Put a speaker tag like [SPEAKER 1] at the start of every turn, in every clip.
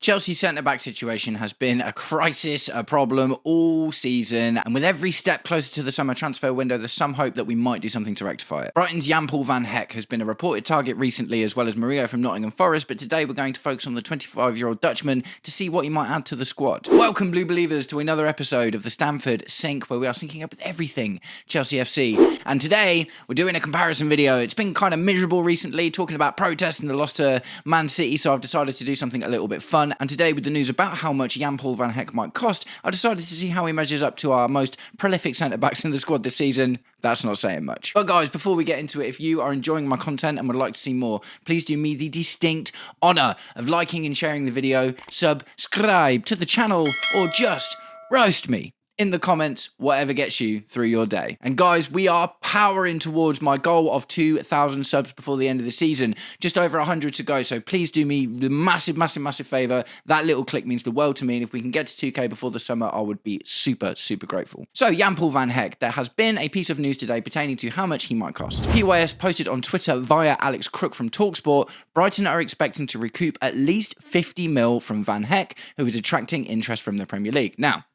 [SPEAKER 1] Chelsea's centre-back situation has been a crisis, a problem all season, and with every step closer to the summer transfer window, there's some hope that we might do something to rectify it. Brighton's Jan-Paul van Hecke has been a reported target recently, as well as Murillo from Nottingham Forest, but today we're going to focus on the 25-year-old Dutchman to see what he might add to the squad. Welcome, Blue Believers, to another episode of the Stamford Sync, where we are syncing up with everything Chelsea FC. And today, we're doing a comparison video. It's been kind of miserable recently, talking about protests and the loss to Man City, so I've decided to do something a little bit fun. And today, with the news about how much Jan-Paul van Hecke might cost, I decided to see how he measures up to our most prolific centre-backs in the squad this season. That's not saying much. But guys, before we get into it, if you are enjoying my content and would like to see more, please do me the distinct honour of liking and sharing the video, subscribe to the channel, or just roast me in the comments, whatever gets you through your day. And guys, we are powering towards my goal of 2,000 subs before the end of the season. Just over 100 to go, so please do me the massive favour. That little click means the world to me, and if we can get to 2k before the summer, I would be super grateful. So, Jan-Paul van Hecke, there has been a piece of news today pertaining to how much he might cost. PYS posted on Twitter via Alex Crook from TalkSport, Brighton are expecting to recoup at least 50 mil from Van Hecke, who is attracting interest from the Premier League. Now,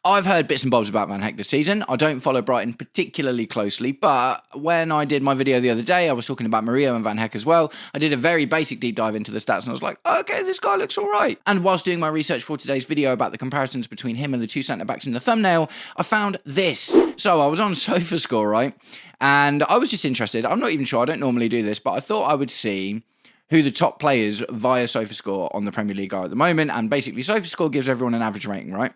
[SPEAKER 1] I've heard bits and bobs about Van Hecke this season. I don't follow Brighton particularly closely, but when I did my video the other day, I was talking about Murillo and Van Hecke as well. I did a very basic deep dive into the stats, and I was like, okay, this guy looks all right. And whilst doing my research for today's video about the comparisons between him and the two centre-backs in the thumbnail, I found this. So I was on SofaScore, right? And I was just interested. I'm not even sure. I don't normally do this, but I thought I would see who the top players via SofaScore on the Premier League are at the moment. And basically, SofaScore gives everyone an average rating, right?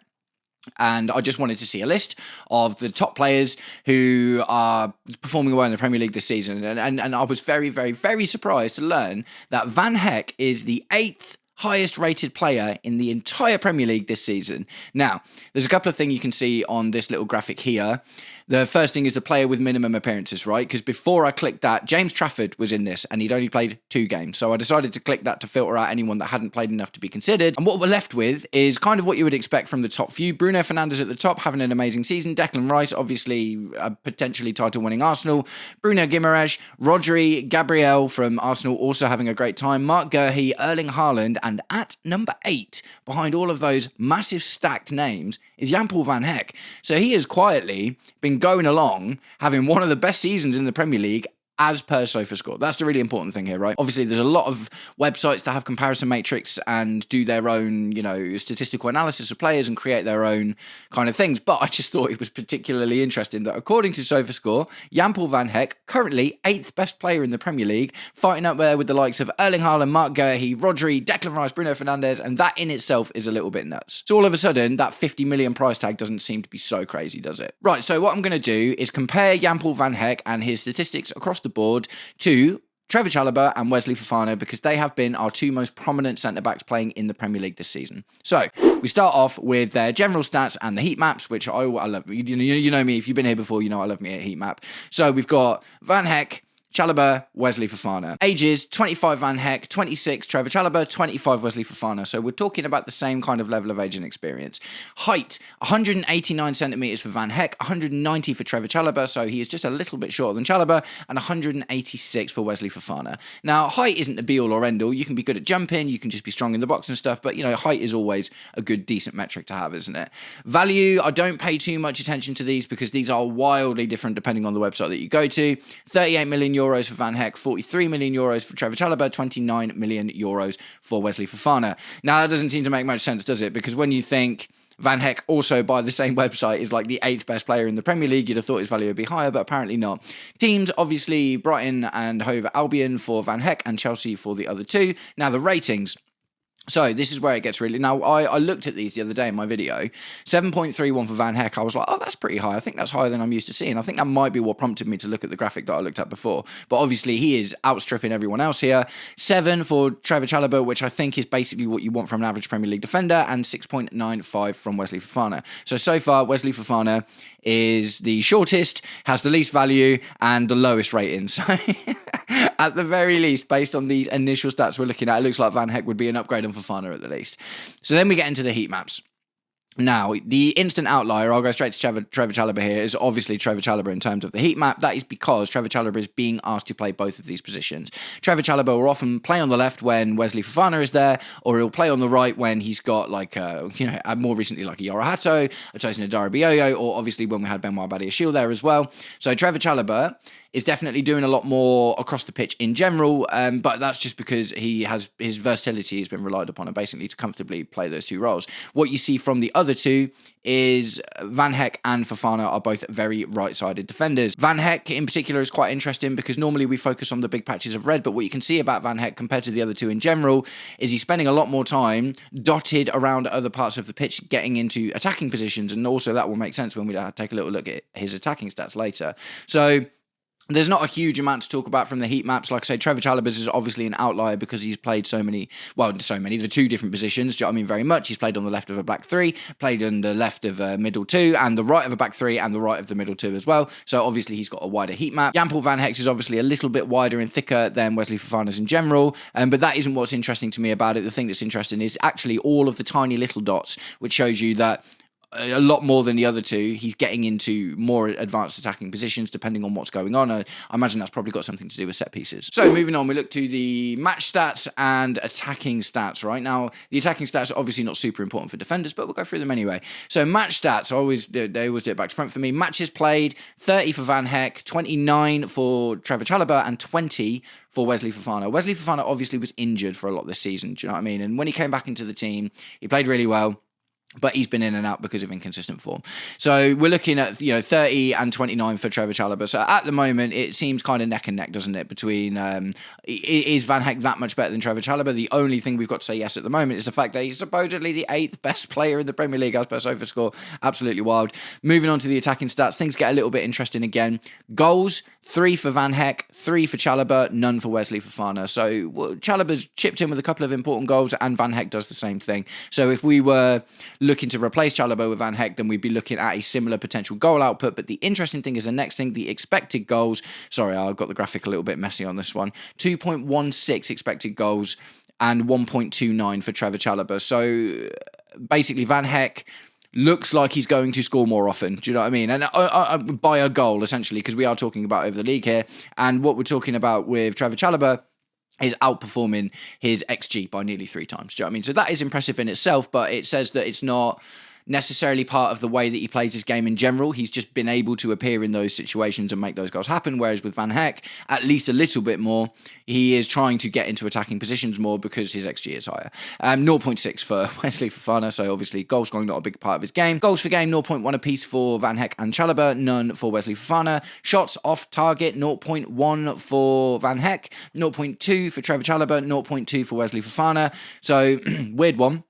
[SPEAKER 1] And I just wanted to see a list of the top players who are performing well in the Premier League this season. And I was very surprised to learn that Van Hecke is the 8th highest rated player in the entire Premier League this season. Now, there's a couple of things you can see on this little graphic here. The first thing is the player with minimum appearances, right? Because before I clicked that, James Trafford was in this and he'd only played 2 games. So I decided to click that to filter out anyone that hadn't played enough to be considered. And what we're left with is kind of what you would expect from the top few. Bruno Fernandes at the top, having an amazing season. Declan Rice, obviously a potentially title-winning Arsenal. Bruno Guimaraes, Rodri, Gabriel from Arsenal also having a great time. Mark Guehi, Erling Haaland, and at number 8, behind all of those massive stacked names, is Jan-Paul van Hecke. So he has quietly been going along, having one of the best seasons in the Premier League as per SofaScore. That's the really important thing here, right? Obviously, there's a lot of websites that have comparison matrix and do their own, statistical analysis of players and create their own kind of things. But I just thought it was particularly interesting that according to SofaScore, Jan-Paul van Hecke, currently 8th best player in the Premier League, fighting up there with the likes of Erling Haaland, Mark Guehi, Rodri, Declan Rice, Bruno Fernandes, and that in itself is a little bit nuts. So all of a sudden, that 50 million price tag doesn't seem to be so crazy, does it? Right, so what I'm going to do is compare Jan-Paul van Hecke and his statistics across the board to Trevor Chalobah and Wesley Fofana, because they have been our 2 most prominent centre-backs playing in the Premier League this season. So, we start off with their general stats and the heat maps, which I love. You know me, if you've been here before, you know I love me a heat map. So, we've got Van Hecke, Chalobah, Wesley Fofana. Ages, 25 Van Hecke, 26 Trevor Chalobah, 25 Wesley Fofana. So we're talking about the same kind of level of age and experience. Height, 189 centimetres for Van Hecke, 190 for Trevor Chalobah, so he is just a little bit shorter than Chalobah, and 186 for Wesley Fofana. Now, height isn't the be-all or end-all. You can be good at jumping, you can just be strong in the box and stuff, but, height is always a good, decent metric to have, isn't it? Value, I don't pay too much attention to these because these are wildly different depending on the website that you go to. 38 million euros for Van Hecke, 43 million euros for Trevor Chalobah, 29 million euros for Wesley Fofana. Now, that doesn't seem to make much sense, does it? Because when you think Van Hecke, also by the same website, is like the 8th best player in the Premier League, you'd have thought his value would be higher, but apparently not. Teams, obviously, Brighton and Hove Albion for Van Hecke and Chelsea for the other 2. Now, the ratings. So this is where it gets really... Now, I looked at these the other day in my video. 7.31 for Van Hecke. I was like, oh, that's pretty high. I think that's higher than I'm used to seeing. I think that might be what prompted me to look at the graphic that I looked at before. But obviously, he is outstripping everyone else here. 7 for Trevor Chalobah, which I think is basically what you want from an average Premier League defender, and 6.95 from Wesley Fofana. So far, Wesley Fofana is the shortest, has the least value, and the lowest rating. So... At the very least, based on these initial stats we're looking at, it looks like Van Hecke would be an upgrade on Fofana at the least. So then we get into the heat maps. Now, the instant outlier, I'll go straight to Trevor Chalobah here, is obviously Trevor Chalobah in terms of the heat map. That is because Trevor Chalobah is being asked to play both of these positions. Trevor Chalobah will often play on the left when Wesley Fofana is there, or he'll play on the right when he's got more recently like a Yoro Hato, a Tosin Adarabioyo, or obviously when we had Benoit Badiashile there as well. So Trevor Chalobah is definitely doing a lot more across the pitch in general, but that's just because his versatility has been relied upon and basically to comfortably play those two roles. What you see from the other two is Van Hecke and Fofana are both very right-sided defenders. Van Hecke in particular is quite interesting because normally we focus on the big patches of red, but what you can see about Van Hecke compared to the other two in general is he's spending a lot more time dotted around other parts of the pitch getting into attacking positions, and also that will make sense when we take a little look at his attacking stats later. So there's not a huge amount to talk about from the heat maps. Like I say, Trevor Chalobah's is obviously an outlier because he's played the two different positions. Do you know what I mean? Very much. He's played on the left of a back three, played on the left of a middle two, and the right of a back three, and the right of the middle two as well. So obviously he's got a wider heat map. Jan-Paul van Hecke's is obviously a little bit wider and thicker than Wesley Fofana's in general, but that isn't what's interesting to me about it. The thing that's interesting is actually all of the tiny little dots, which shows you that a lot more than the other two, he's getting into more advanced attacking positions depending on what's going on. I imagine that's probably got something to do with set pieces. So moving on, we look to the match stats and attacking stats. Right now, the attacking stats are obviously not super important for defenders, but we'll go through them anyway. So match stats, they always do it back to front for me. Matches played, 30 for Van Hecke, 29 for Trevor Chalobah, and 20 for Wesley Fofana. Wesley Fofana obviously was injured for a lot this season, do you know what I mean? And when he came back into the team, he played really well, but he's been in and out because of inconsistent form. So we're looking at 30 and 29 for Trevor Chalobah. So at the moment, it seems kind of neck and neck, doesn't it? Between is Van Hecke that much better than Trevor Chalobah? The only thing we've got to say yes at the moment is the fact that he's supposedly the 8th best player in the Premier League as per SofaScore. Absolutely wild. Moving on to the attacking stats, things get a little bit interesting again. Goals, 3 for Van Hecke, 3 for Chalobah, none for Wesley Fofana. So Chalobah's chipped in with a couple of important goals, and Van Hecke does the same thing. So if we were looking to replace Chalobah with Van Hecke, then we'd be looking at a similar potential goal output. But the interesting thing is the next thing, the expected goals. Sorry, I've got the graphic a little bit messy on this one. 2.16 expected goals and 1.29 for Trevor Chalobah. So basically, Van Hecke looks like he's going to score more often. Do you know what I mean? And by a goal, essentially, because we are talking about over the league here. And what we're talking about with Trevor Chalobah is outperforming his XG by nearly 3 times. Do you know what I mean? So that is impressive in itself, but it says that it's not necessarily part of the way that he plays his game in general. He's just been able to appear in those situations and make those goals happen, whereas with Van Hecke, at least a little bit more, he is trying to get into attacking positions more because his XG is higher. 0.6 for Wesley Fofana, so obviously goal scoring not a big part of his game. Goals for game, 0.1 apiece for Van Hecke and Chalobah, none for Wesley Fofana. Shots off target, 0.1 for Van Hecke, 0.2 for Trevor Chalobah, 0.2 for Wesley Fofana. So, weird one.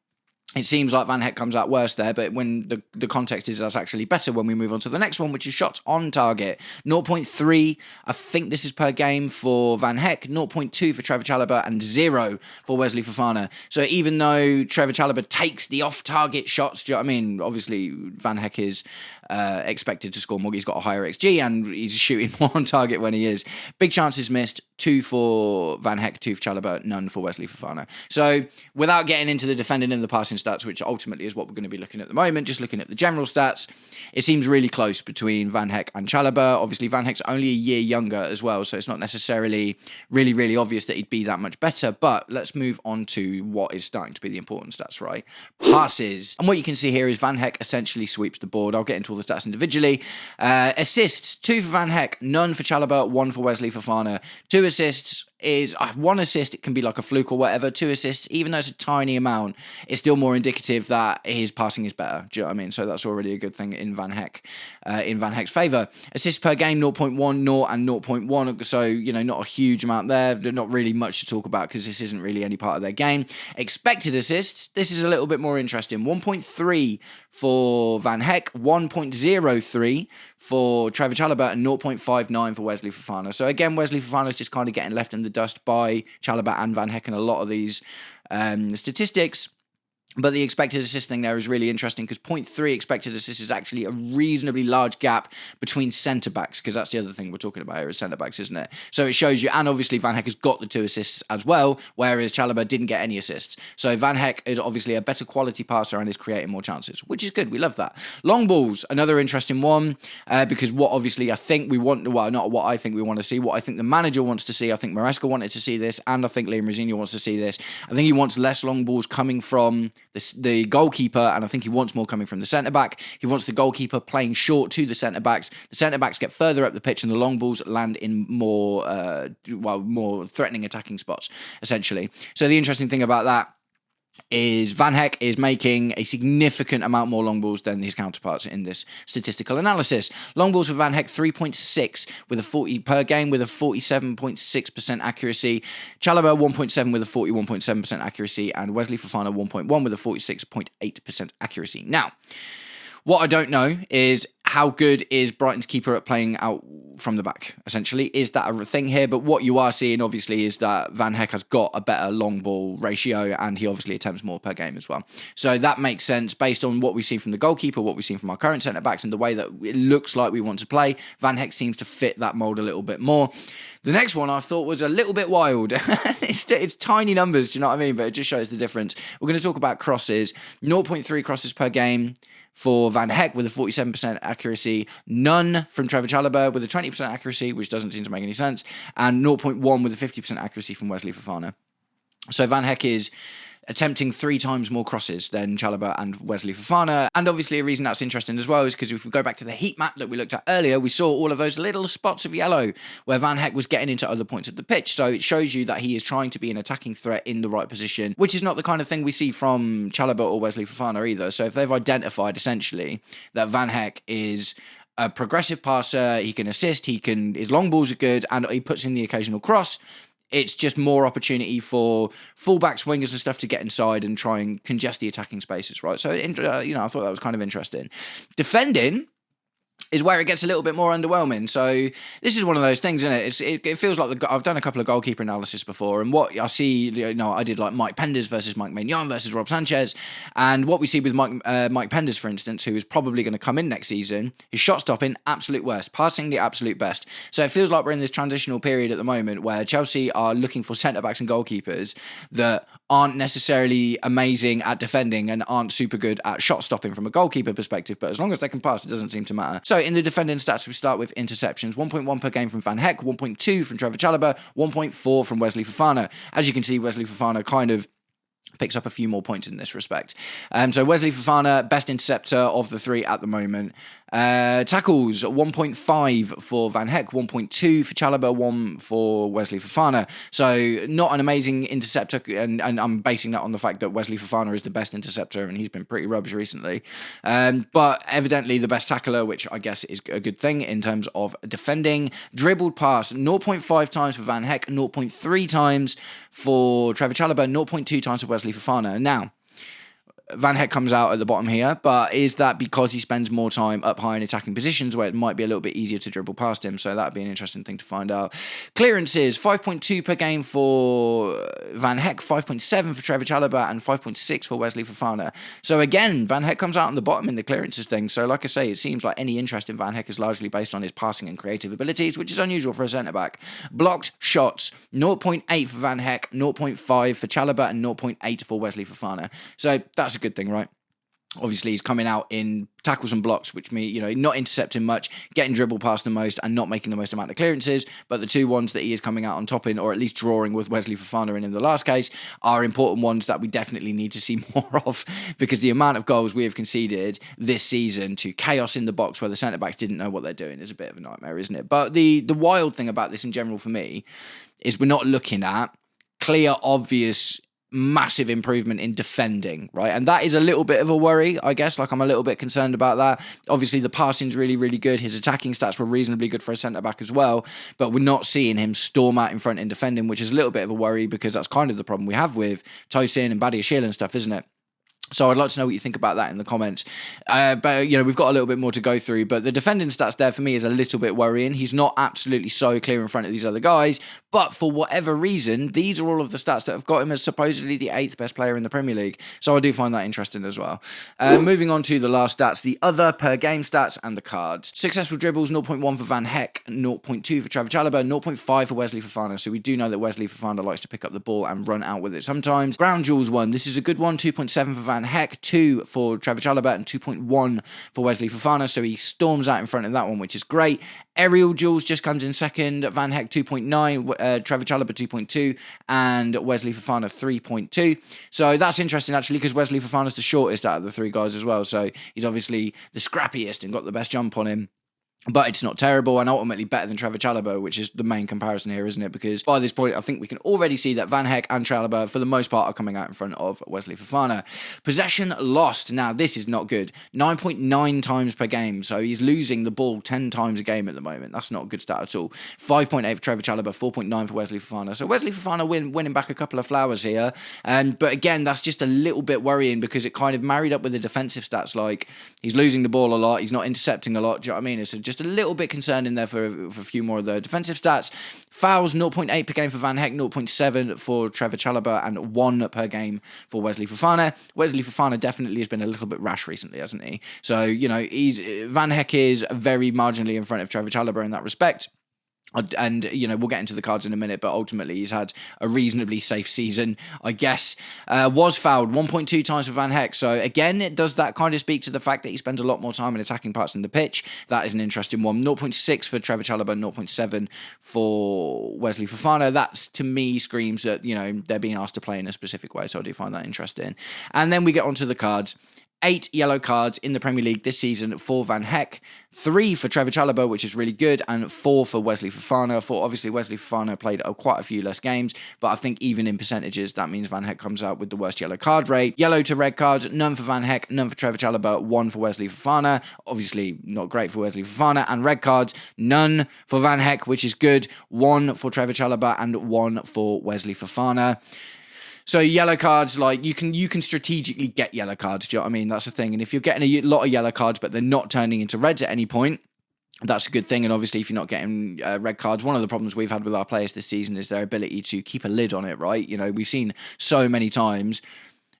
[SPEAKER 1] It seems like Van Hecke comes out worse there, but when the context is that's actually better when we move on to the next one, which is shots on target. 0.3, I think this is per game for Van Hecke, 0.2 for Trevor Chalobah, and 0 for Wesley Fofana. So even though Trevor Chalobah takes the off-target shots, do you know what I mean? Obviously, Van Hecke is expected to score more. He's got a higher XG, and he's shooting more on target when he is. Big chances missed, 2 for Van Hecke, 2 for Chalobah, none for Wesley Fofana. So without getting into the defending and the passing stats, which ultimately is what we're going to be looking at the moment, just looking at the general stats, it seems really close between Van Hecke and Chalobah. Obviously, Van Hecke's only a year younger as well, so it's not necessarily really obvious that he'd be that much better, but let's move on to what is starting to be the important stats, right? Passes. And what you can see here is Van Hecke essentially sweeps the board. I'll get into all the stats individually. Assists, 2 for Van Hecke, none for Chalobah, 1 for Wesley Fofana. 2 assists is 1 assist, it can be like a fluke or whatever. 2 assists, even though it's a tiny amount, it's still more indicative that his passing is better. Do you know what I mean? So that's already a good thing in Van Hecke's favour. Assists per game, 0.1, 0 and 0.1. So, not a huge amount there. Not really much to talk about because this isn't really any part of their game. Expected assists, this is a little bit more interesting. 1.3 for Van Hecke, 1.03 for Trevor Chalobah, and 0.59 for Wesley Fofana. So again, Wesley Fofana is just kind of getting left in the dust by Chalobah and Van Hecke in a lot of these statistics. But the expected assist thing there is really interesting because 0.3 expected assist is actually a reasonably large gap between centre-backs, because that's the other thing we're talking about here is centre-backs, isn't it? So it shows you, and obviously Van Hecke has got the 2 assists as well, whereas Chalobah didn't get any assists. So Van Hecke is obviously a better quality passer and is creating more chances, which is good. We love that. Long balls, another interesting one, because what obviously I think we want, well, not what I think we want to see, what I think the manager wants to see, I think Maresca wanted to see this, and I think Liam Rosenior wants to see this. I think he wants less long balls coming from the goalkeeper, and I think he wants more coming from the centre-back. He wants the goalkeeper playing short to the centre-backs. The centre-backs get further up the pitch, and the long balls land in more threatening attacking spots, essentially. So the interesting thing about that is Van Hecke is making a significant amount more long balls than his counterparts in this statistical analysis. Long balls for Van Hecke, 3.6 with a 40 per game with a 47.6% accuracy. Chalobah 1.7 with a 41.7% accuracy, and Wesley Fofana 1.1 with a 46.8% accuracy. Now, what I don't know is how good is Brighton's keeper at playing out from the back, essentially. Is that a thing here? But what you are seeing, obviously, is that Van Hecke has got a better long ball ratio, and he obviously attempts more per game as well. So that makes sense based on what we've seen from the goalkeeper, what we've seen from our current centre-backs, and the way that it looks like we want to play. Van Hecke seems to fit that mould a little bit more. The next one I thought was a little bit wild. It's tiny numbers, do you know what I mean? But it just shows the difference. We're going to talk about crosses. 0.3 crosses per game for Van Hecke with a 47% accuracy, none from Trevor Chalobah with a 20% accuracy, which doesn't seem to make any sense, and 0.1 with a 50% accuracy from Wesley Fofana. So Van Hecke is attempting 3 times more crosses than Chalobah and Wesley Fofana. And obviously a reason that's interesting as well is because if we go back to the heat map that we looked at earlier, we saw all of those little spots of yellow where Van Hecke was getting into other points of the pitch. So it shows you that he is trying to be an attacking threat in the right position, which is not the kind of thing we see from Chalobah or Wesley Fofana either. So if they've identified essentially that Van Hecke is a progressive passer, he can assist, his long balls are good, and he puts in the occasional cross, it's just more opportunity for fullbacks, wingers and stuff to get inside and try and congest the attacking spaces, right? So, I thought that was kind of interesting. Defending is where it gets a little bit more underwhelming. So this is one of those things, isn't it? It feels like I've done a couple of goalkeeper analysis before, and what I see, I did like Mike Penders versus Mike Maignan versus Rob Sanchez, and what we see with Mike Penders, for instance, who is probably going to come in next season, his shot stopping, absolute worst, passing the absolute best. So it feels like we're in this transitional period at the moment where Chelsea are looking for centre-backs and goalkeepers that aren't necessarily amazing at defending and aren't super good at shot stopping from a goalkeeper perspective, but as long as they can pass, it doesn't seem to matter. So in the defending stats, we start with interceptions. 1.1 per game from Van Hecke, 1.2 from Trevor Chalobah, 1.4 from Wesley Fofana. As you can see, Wesley Fofana kind of picks up a few more points in this respect. So Wesley Fofana, best interceptor of the 3 at the moment. Tackles, 1.5 for Van Hecke, 1.2 for Chalobah, 1 for Wesley Fofana. So not an amazing interceptor, and I'm basing that on the fact that Wesley Fofana is the best interceptor, and he's been pretty rubbish recently. But evidently the best tackler, which I guess is a good thing in terms of defending. Dribbled pass, 0.5 times for Van Hecke, 0.3 times for Trevor Chalobah, 0.2 times for Wesley Fofana. Now, Van Hecke comes out at the bottom here, but is that because he spends more time up high in attacking positions where it might be a little bit easier to dribble past him? So that'd be an interesting thing to find out. Clearances, 5.2 per game for Van Hecke, 5.7 for Trevor Chalobah, and 5.6 for Wesley Fofana. So again, Van Hecke comes out on the bottom in the clearances thing. So like I say, it seems like any interest in Van Hecke is largely based on his passing and creative abilities, which is unusual for a centre-back. Blocked shots, 0.8 for Van Hecke, 0.5 for Chalobah, and 0.8 for Wesley Fofana. So that's a good thing, right? Obviously, he's coming out in tackles and blocks, which mean, not intercepting much, getting dribbled past the most, and not making the most amount of clearances. But the 2 ones that he is coming out on top in, or at least drawing with Wesley Fofana in the last case, are important ones that we definitely need to see more of, because the amount of goals we have conceded this season to chaos in the box where the centre-backs didn't know what they're doing is a bit of a nightmare, isn't it? But the wild thing about this in general for me is we're not looking at clear, obvious, massive improvement in defending, right? And that is a little bit of a worry, I guess. Like, I'm a little bit concerned about that. Obviously, the passing's really, really good. His attacking stats were reasonably good for a centre-back as well, but we're not seeing him storm out in front in defending, which is a little bit of a worry, because that's kind of the problem we have with Tosin and Badiashile and stuff, isn't it? So I'd like to know what you think about that in the comments. But, we've got a little bit more to go through. But the defending stats there for me is a little bit worrying. He's not absolutely so clear in front of these other guys. But for whatever reason, these are all of the stats that have got him as supposedly the 8th best player in the Premier League. So I do find that interesting as well. Moving on to the last stats, the other per game stats and the cards. Successful dribbles, 0.1 for Van Hecke, 0.2 for Trevor Chalobah, 0.5 for Wesley Fofana. So we do know that Wesley Fofana likes to pick up the ball and run out with it sometimes. Ground duels 1. This is a good one, 2.7 for Van Hecke, 2 for Trevor Chalobah, and 2.1 for Wesley Fofana. So he storms out in front of that one, which is great. Aerial duels just comes in second. Van Hecke 2.9, Trevor Chalobah 2.2, and Wesley Fofana 3.2. So that's interesting actually, because Wesley Fofana's the shortest out of the 3 guys as well. So he's obviously the scrappiest and got the best jump on him. But it's not terrible, and ultimately better than Trevor Chalobah, which is the main comparison here, isn't it? Because by this point, I think we can already see that Van Hecke and Chalobah, for the most part, are coming out in front of Wesley Fofana. Possession lost. Now, this is not good. 9.9 times per game, so he's losing the ball 10 times a game at the moment. That's not a good stat at all. 5.8 for Trevor Chalobah, 4.9 for Wesley Fofana. So Wesley Fofana winning back a couple of flowers here. But again, that's just a little bit worrying, because it kind of married up with the defensive stats, like he's losing the ball a lot, he's not intercepting a lot. Do you know what I mean? It's just a little bit concerning there for a few more of the defensive stats. Fouls, 0.8 per game for Van Hecke, 0.7 for Trevor Chalobah, and 1 per game for Wesley Fofana. Wesley Fofana definitely has been a little bit rash recently, hasn't he? So, Van Hecke is very marginally in front of Trevor Chalobah in that respect. And, we'll get into the cards in a minute, but ultimately he's had a reasonably safe season, I guess. Was fouled 1.2 times for Van Hecke. So, again, it does that kind of speak to the fact that he spends a lot more time in attacking parts in the pitch. That is an interesting one. 0.6 for Trevor Chalobah, 0.7 for Wesley Fofana. That, to me, screams that, they're being asked to play in a specific way. So I do find that interesting. And then we get onto the cards. 8 yellow cards in the Premier League this season for Van Hecke, 3 for Trevor Chalobah, which is really good, and 4 for Wesley Fofana. Obviously, Wesley Fofana played quite a few less games, but I think even in percentages, that means Van Hecke comes out with the worst yellow card rate. Yellow to red cards, none for Van Hecke, none for Trevor Chalobah, 1 for Wesley Fofana. Obviously, not great for Wesley Fofana. And red cards, none for Van Hecke, which is good, 1 for Trevor Chalobah, and 1 for Wesley Fofana. So yellow cards, like you can strategically get yellow cards. Do you know what I mean? That's the thing. And if you're getting a lot of yellow cards, but they're not turning into reds at any point, that's a good thing. And obviously, if you're not getting red cards, one of the problems we've had with our players this season is their ability to keep a lid on it, right? We've seen so many times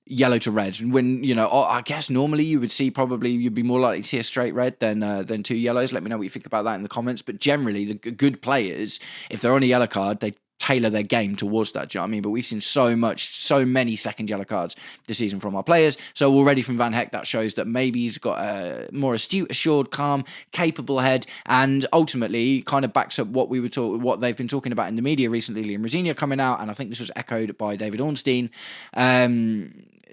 [SPEAKER 1] yellow to red. When, I guess normally you'd be more likely to see a straight red than 2 yellows. Let me know what you think about that in the comments. But generally, the good players, if they're on a yellow card, they tailor their game towards that. Do you know what I mean? But we've seen so many second yellow cards this season from our players. So already from Van Hecke, that shows that maybe he's got a more astute, assured, calm, capable head, and ultimately kind of backs up what they've been talking about in the media recently. Liam Rosenior coming out, and I think this was echoed by David Ornstein.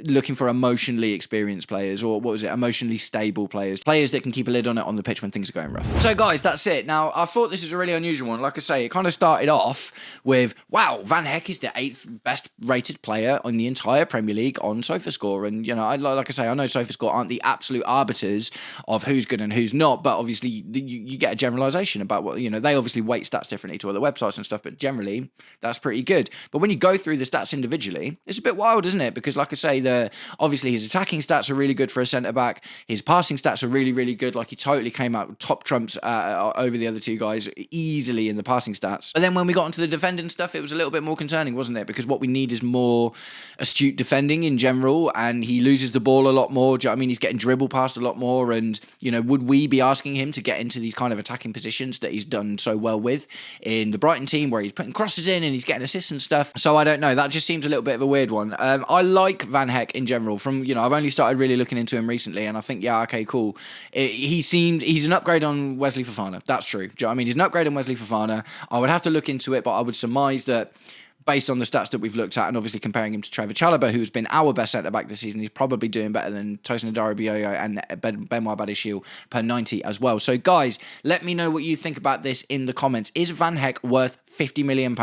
[SPEAKER 1] Looking for emotionally experienced players, or emotionally stable players that can keep a lid on it on the pitch when things are going rough. So guys, that's it. Now, I thought this was a really unusual one. Like I say, it kind of started off with, wow, Van Hecke is the 8th best rated player on the entire Premier League on SofaScore. And, like I say, I know SofaScore aren't the absolute arbiters of who's good and who's not, but obviously you get a generalization about what, they obviously weight stats differently to other websites and stuff, but generally that's pretty good. But when you go through the stats individually, it's a bit wild, isn't it? Because like I say, obviously his attacking stats are really good for a centre-back. His passing stats are really, really good. Like, he totally came out top trumps over the other 2 guys easily in the passing stats. But then when we got into the defending stuff, it was a little bit more concerning, wasn't it? Because what we need is more astute defending in general, and he loses the ball a lot more. Do you know what I mean? He's getting dribbled past a lot more, and, would we be asking him to get into these kind of attacking positions that he's done so well with in the Brighton team, where he's putting crosses in and he's getting assists and stuff? So I don't know. That just seems a little bit of a weird one. I like Van Hecke in general. I've only started really looking into him recently, and I think, yeah, okay, cool. He's an upgrade on Wesley Fofana. That's true. Do you know what I mean? He's an upgrade on Wesley Fofana. I would have to look into it, but I would surmise that based on the stats that we've looked at, and obviously comparing him to Trevor Chalobah, who's been our best centre-back this season, he's probably doing better than Tosin Adarabioyo and Benoit Badiashile per 90 as well. So, guys, let me know what you think about this in the comments. Is Van Hecke worth £50 million?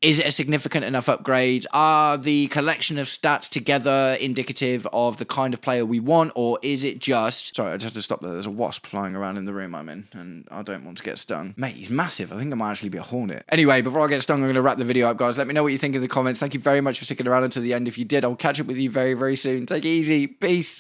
[SPEAKER 1] Is it a significant enough upgrade? Are the collection of stats together indicative of the kind of player we want, or is it just... Sorry, I just have to stop there. There's a wasp flying around in the room I'm in, and I don't want to get stung. Mate, he's massive. I think I might actually be a hornet. Anyway, before I get stung, I'm going to wrap the video up, guys. Let me know what you think in the comments. Thank you very much for sticking around until the end. If you did, I'll catch up with you very, very soon. Take it easy. Peace.